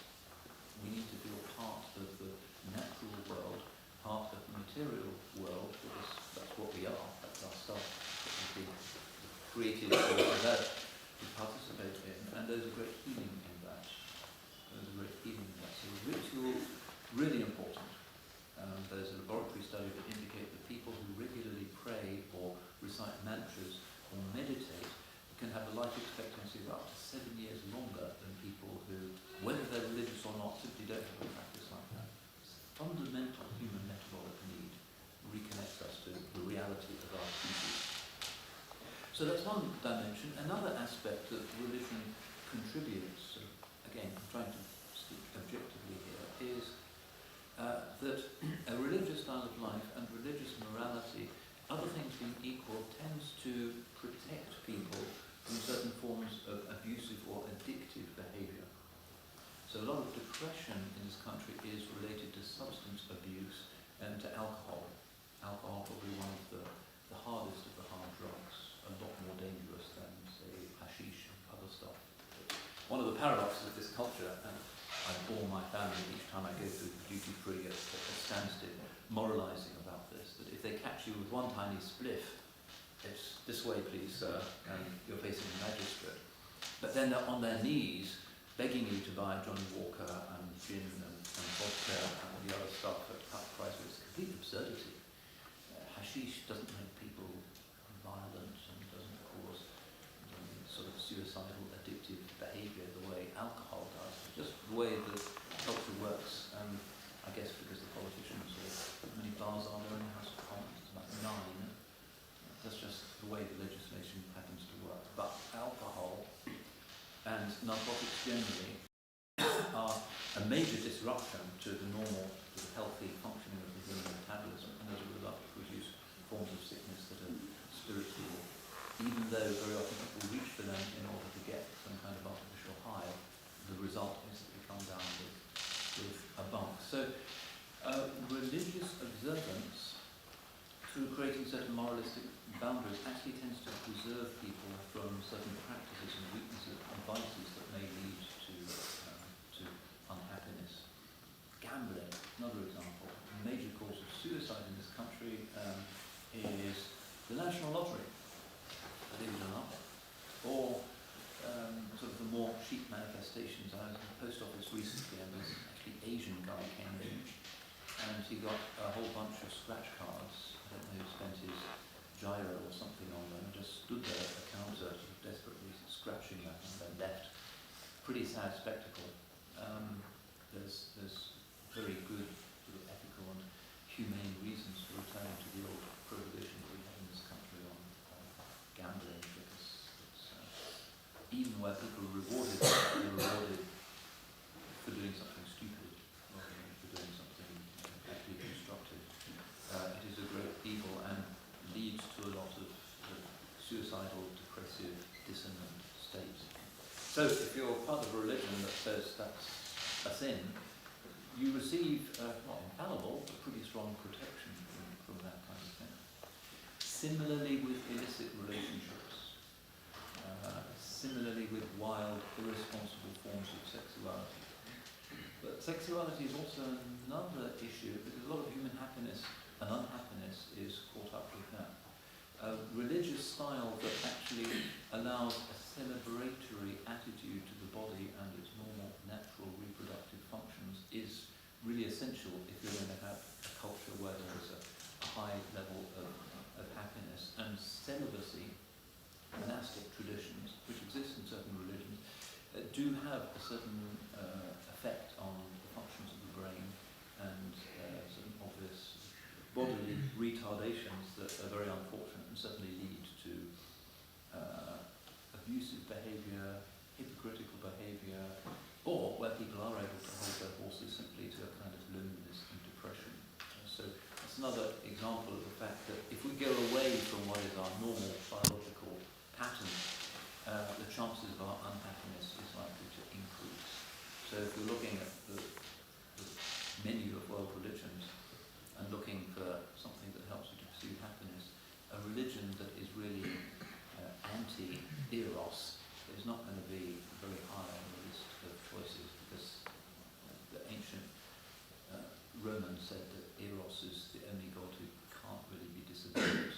Speaker 3: We need to feel part of the natural world, part of the material world, because that's what we are, that's our stuff that we've been created to participate in, and there's a great healing in that. There's a great healing in that. So ritual, really important. There's a laboratory study that indicates that people who regularly pray or recite mantras or meditate can have a life expectancy of up to 7 years longer than people who, whether they're religious or not, simply don't have a practice like that. It's a fundamental human metabolic need, reconnects us to the reality of our species. So that's one dimension. Another aspect that religion contributes, again, I'm trying to speak objectively here, is that a religious style of life and religious morality, other things being equal, tends to protect people from certain forms of abusive or addictive behaviour. So a lot of depression in this country is related to substance abuse and to alcohol. Alcohol probably one of the hardest of the hard drugs, a lot more dangerous than, say, hashish and other stuff. One of the paradoxes of this culture, and I bore my family each time I go through the duty free at standstill, moralising about this, that if they catch you with one tiny spliff, it's this way please sir, and you're facing the magistrate. But then they're on their knees begging you to buy Johnny Walker and gin and vodka and all the other stuff at cut price. It's complete absurdity. Hashish doesn't make people violent and doesn't cause sort of suicidal addictive behaviour the way alcohol does. Just the way the culture works, and I guess because the politicians, or how many bars are there in the House of Commons? It's like 9. That's just the way the legislation happens to work. But alcohol and narcotics generally are a major disruption to the normal, to the healthy functioning of the human metabolism, and as a result produce forms of sickness that are spiritual, even though very often people reach for them in order to get some kind of artificial high. The result is that we come down with a bump. So religious observance, through creating certain moralistic boundaries, actually tends to preserve people from certain practices and weaknesses and vices that may lead to unhappiness. Gambling, another example. A major cause of suicide in this country is the National Lottery, believe it or not, or sort of the more cheap manifestations. I was in the post office recently, and this actually Asian guy came in, and he got a whole bunch of scratch cards. I don't know who spent his gyro or something on them, and just stood there at the counter, sort of desperately scratching them, and then left. Pretty sad spectacle. There's very good sort of ethical and humane reasons for returning to the old prohibition that we have in this country on gambling, because it's, even where people are rewarded, they're rewarded for doing something stupid rather than for doing something actually constructive. It is a great evil and leads to a lot of suicidal, depressive, dissonant states. So if you're part of a religion that says that's a sin, you receive, not infallible, but pretty strong protection from that kind of thing. Similarly with illicit relationships, similarly with wild, irresponsible forms of sexuality. But sexuality is also another issue, because a lot of human happiness and unhappiness is caught up with that. A religious style that actually allows a celebratory attitude to the body and its normal, natural reproductive functions is really essential if you're going to have a culture where there is a high level of happiness. And celibacy, monastic traditions, which exist in certain religions, do have a certain effect on the functions of the brain and some obvious bodily retardations that are very unfortunate and certainly lead to abusive behaviour, hypocritical behaviour, or where people are able to hold their horses simply to a kind of loneliness and depression. So that's another example of the fact that if we go away from what is our normal biological pattern, the chances of our unhappiness is likely to increase. So if you're looking at the menu of world religions and looking for something that helps you to pursue happiness, a religion that is really anti-eros is not going to be very high on the list of choices, because the ancient Romans said that eros is the only god who can't really be disobeyed.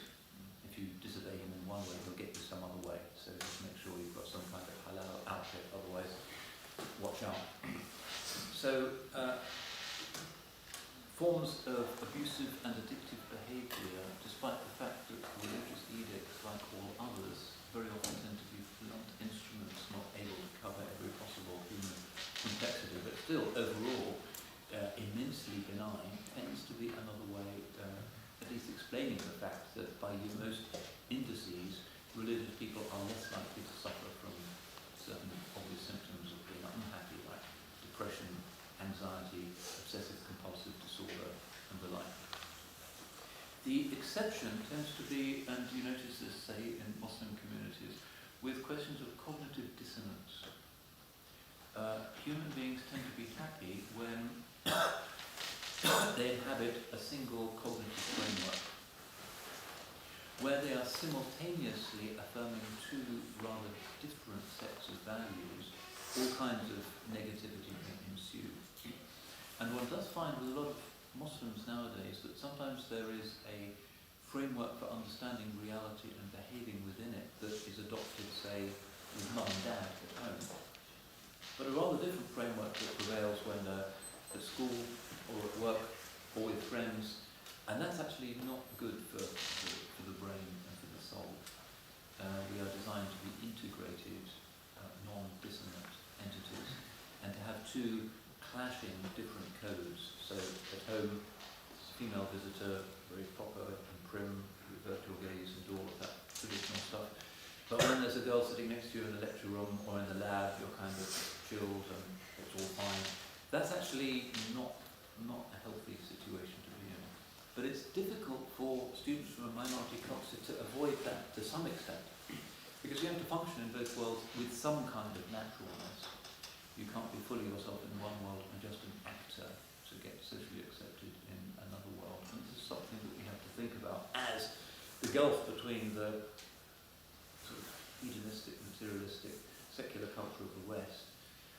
Speaker 3: If you disobey him in one way, he'll get you some other way. So just make sure you've got some kind of halal outfit, otherwise watch out. So forms of abusive and addictive behaviour, despite the fact that religious edicts, like all others, very often tend to be blunt instruments not able to cover every possible human complexity, but still overall immensely benign, tends to be another way at least explaining the fact that by most indices, religious people are less likely to suffer from certain obvious symptoms of being unhappy, like depression, anxiety, obsessive compulsive disorder, and the like. The exception tends to be, and you notice this, say, in Muslim communities, with questions of cognitive dissonance. Human beings tend to be happy when they inhabit a single cognitive framework, where they are simultaneously affirming two rather different sets of values, all kinds of negativity can ensue. And one does find with a lot of Muslims nowadays that sometimes there is a framework for understanding reality and behaving within it that is adopted, say, with mum and dad at home, but a rather different framework that prevails when they're at school or at work or with friends, and that's actually not good for the brain and for the soul. We are designed to be integrated, non-dissonant entities, and to have two clashing different codes. So at home, female visitor, very proper and prim, revert your gaze and all of that traditional stuff. But when there's a girl sitting next to you in the lecture room or in the lab, you're kind of chilled and it's all fine. That's actually not a healthy situation to be in. But it's difficult for students from a minority culture to avoid that to some extent, because you have to function in both worlds with some kind of naturalness. You can't be fully yourself in one world and just an actor to get socially accepted in another world. And this is something that we have to think about as the gulf between the sort of hedonistic, materialistic, secular culture of the West,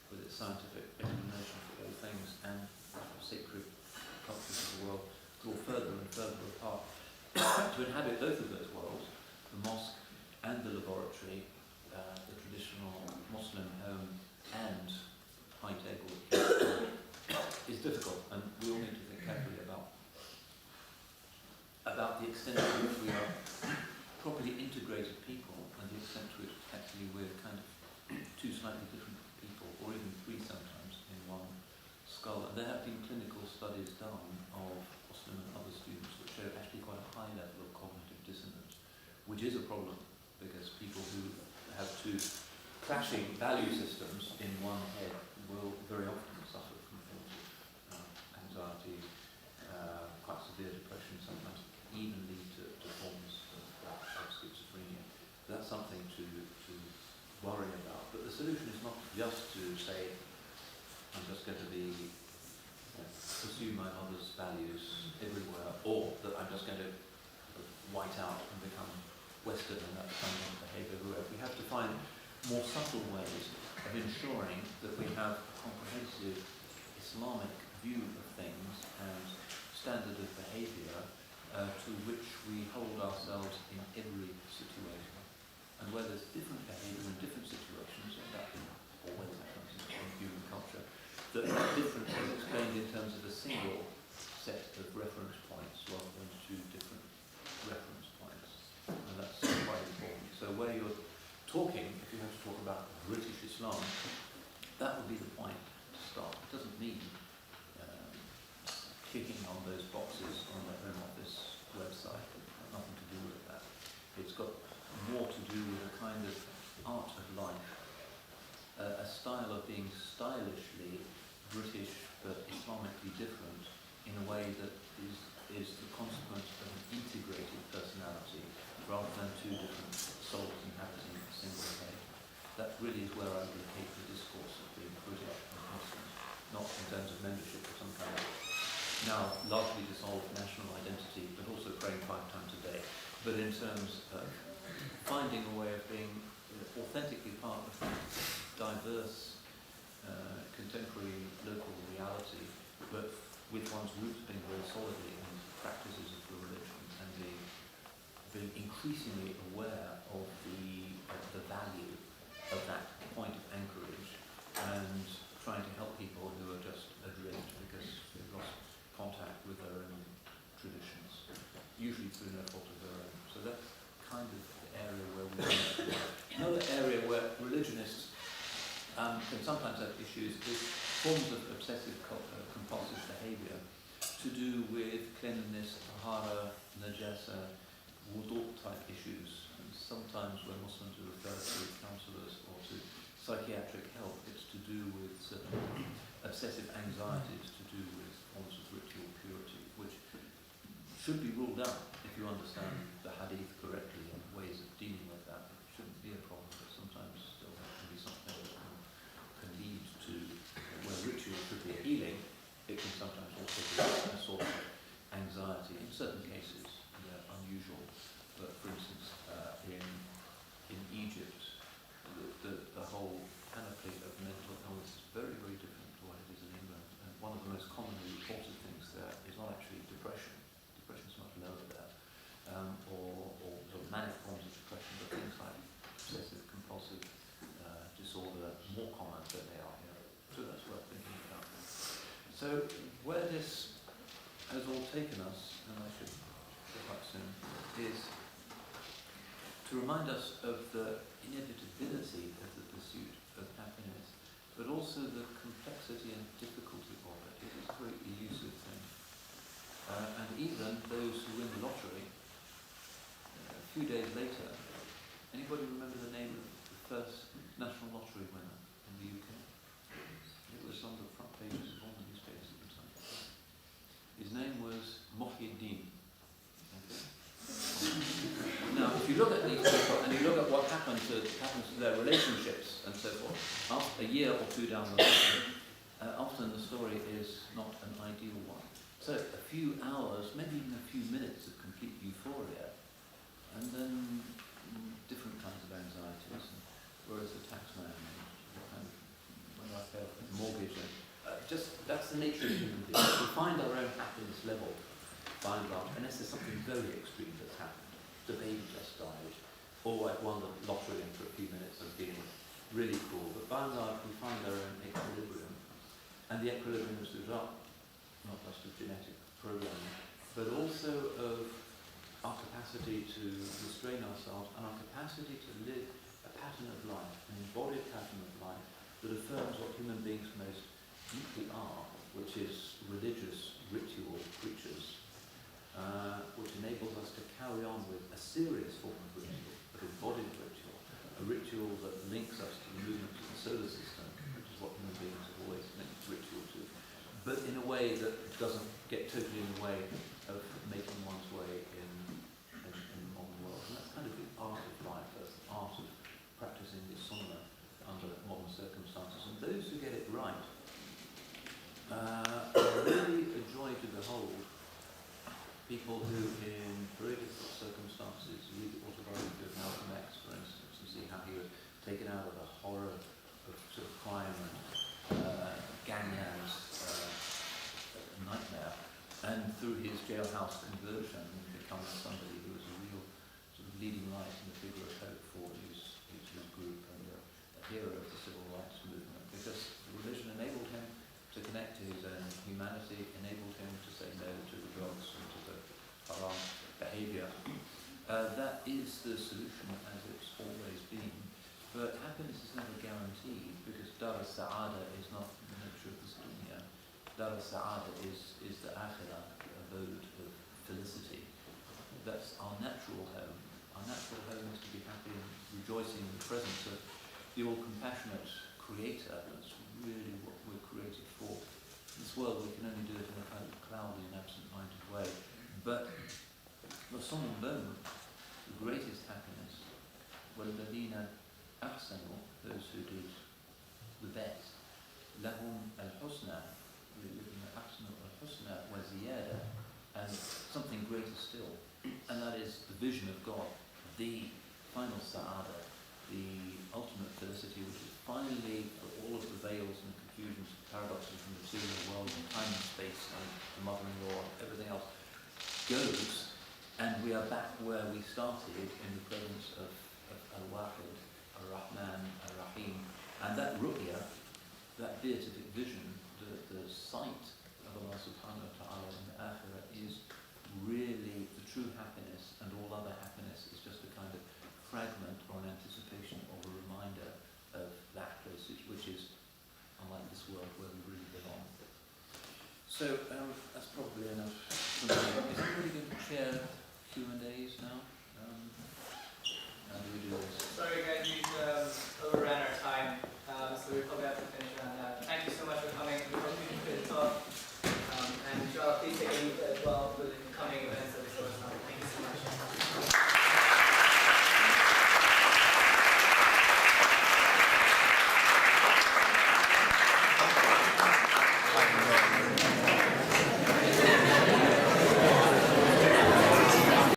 Speaker 3: with its scientific explanation for all things, and sacred cultures of the world, draw further and further apart. To inhabit both of those worlds, the mosque and the laboratory, the traditional Muslim home and high-table is difficult, and we all need to think carefully about the extent to which we are properly integrated people, and the extent to which actually we're kind of two slightly different people, or even three sometimes, in one skull. And there have been clinical studies done of Muslim and other students which show actually quite a high level of cognitive dissonance, which is a problem, because people who have two clashing value systems in one head will very often suffer from forms of anxiety, quite severe depression, sometimes even lead to forms of schizophrenia. So that's something to worry about. But the solution is not just to say, I'm just going to pursue my mother's values everywhere, or that I'm just going to white out and become Western and that kind of behaviour everywhere. We have to find more subtle ways of ensuring that we have a comprehensive Islamic view of things and standard of behaviour to which we hold ourselves in every situation. And where there's different behaviour in different situations, and that always happens in human culture, that difference is explained in terms of a single set of reference points rather than two different reference points. And that's quite important. So where you're talking, if you have to talk about British Islam, those boxes on the Home Office website. Nothing to do with that. It's got more to do with a kind of art of life, a style of being stylishly British but Islamically different in a way that is the consequence of an integrated personality rather than two different souls inhabiting a single head. That really is where I would hate the discourse of being British and Muslim, not in terms of membership of some kind of now largely dissolved national identity, but also praying 5 times a day, but in terms of finding a way of being authentically part of diverse contemporary local reality, but with one's roots being very solidly in practices of the religion and being increasingly aware of the value of that point of anchorage and trying to help people who are just adrift because they've lost contact with their own traditions, usually through no fault of their own. So that's kind of the area where we another area where religionists can sometimes have issues is forms of obsessive compulsive behaviour to do with cleanliness, tahara, najasa, wudu type issues. And sometimes when Muslims are referred to counsellors or to psychiatric help, it's to do with certain obsessive anxieties to do with forms of ritual purity, which should be ruled out if you understand the hadith correctly and ways of dealing with that. It shouldn't be a problem, but sometimes still there can be something that can lead to where ritual should be a healing. It can sometimes also be a sort of anxiety. In certain cases, they're unusual. But for instance, in Egypt, the whole panoply of mental illness is very, very different to what it is in England. And one of the most commonly reported things there is not actually depression. Depression is much lower there, or sort of manic forms of depression, but things like obsessive compulsive disorder more common than they are here. So that's worth thinking about. So where this has all taken us, and I should go back soon, is to remind us of the inevitability of the pursuit of happiness, but also the complexity and difficulty of it. It is a very elusive thing. And even those who win the lottery, a few days later, anybody remember the name of the first national lottery winner in the UK? It was on the front pages of all the newspapers at the time. His name was Mohyiddin. Okay. Now, if you look at these people and you look at what happens to their relationships and so forth, after a year or two down the line, often the story is not an ideal one. So a few hours, maybe even a few minutes of complete euphoria, and then different kinds of anxieties. Whereas the taxman, when I pay off the mortgage, just that's the nature of human beings. We find our own happiness level, by and large, unless there's something very extreme that's happened. The baby just died, or I've won the lottery and for a few minutes I'm feeling really cool. But by and large, we find our own equilibrium, and the equilibrium is the result not just of genetic programming, but also of our capacity to restrain ourselves and our capacity to live a pattern of life, an embodied pattern of life that affirms what human beings most deeply are, which is religious ritual creatures, which enables us to carry on with a serious form of ritual, an embodied ritual, a ritual that links us to the movements of the solar system, which is what human beings have always linked ritual to, but in a way that doesn't get totally in the way of making one's way in the modern world. And that's kind of the art of life, that's the art of practicing the sunnah under modern circumstances. And those who get it right are really a joy to behold. People who, in very difficult circumstances, read the autobiography of Malcolm X, for instance, and see how he was taken out of the horror of sort of crime and ganglands nightmare, and through his jailhouse conversion becomes somebody who was a real sort of leading light and a figure of hope for his group and a hero of the civil rights movement, because the religion enabled him to connect to his own humanity, enabled him to say no to the drugs and to the haram behaviour. That is the solution as it's always been. But happiness is never guaranteed, because Dar as-Sa'ada is not the nature of this dunya. Dar as-Sa'ada is the akhirah, a abode of felicity. That's our natural home. Our natural home is to be happy and rejoicing in the presence of the all-compassionate Creator. That's really what we're created for. In this world we can only do it in a kind of cloudy and absent-minded way. But the greatest happiness, وَالَّذِينَ أَحْسَنُوا, those who did the best, لَهُمْ الْحُسْنَى, وَالَّذِينَ أَحْسَنُوا الْحُسْنَى وَزِيَادَةً, and something greater still, and that is the vision of God, the final sa'ada, the ultimate felicity, which is finally, for all of the veils and confusions and paradoxes from the material world and time and space and the mother-in-law and everything else goes, and we are back where we started in the presence of Al-Wahid, Ar-Rahman, Ar-Rahim, and that ru'ya, that beatific vision, the sight of Allah subhanahu wa ta'ala in the akhirah is really the true happiness, and all other happiness is just a kind of fragment or an anticipation or a reminder of that place, which is unlike this world where we really belong. So that's probably enough for me. Is everybody going to chair Q&As now? How do we do this?
Speaker 4: Sorry guys, we've overran our time, so we probably have to finish on that. Thank you so much for coming. We hope you enjoyed the talk. And inshallah, please take a look as well for the coming events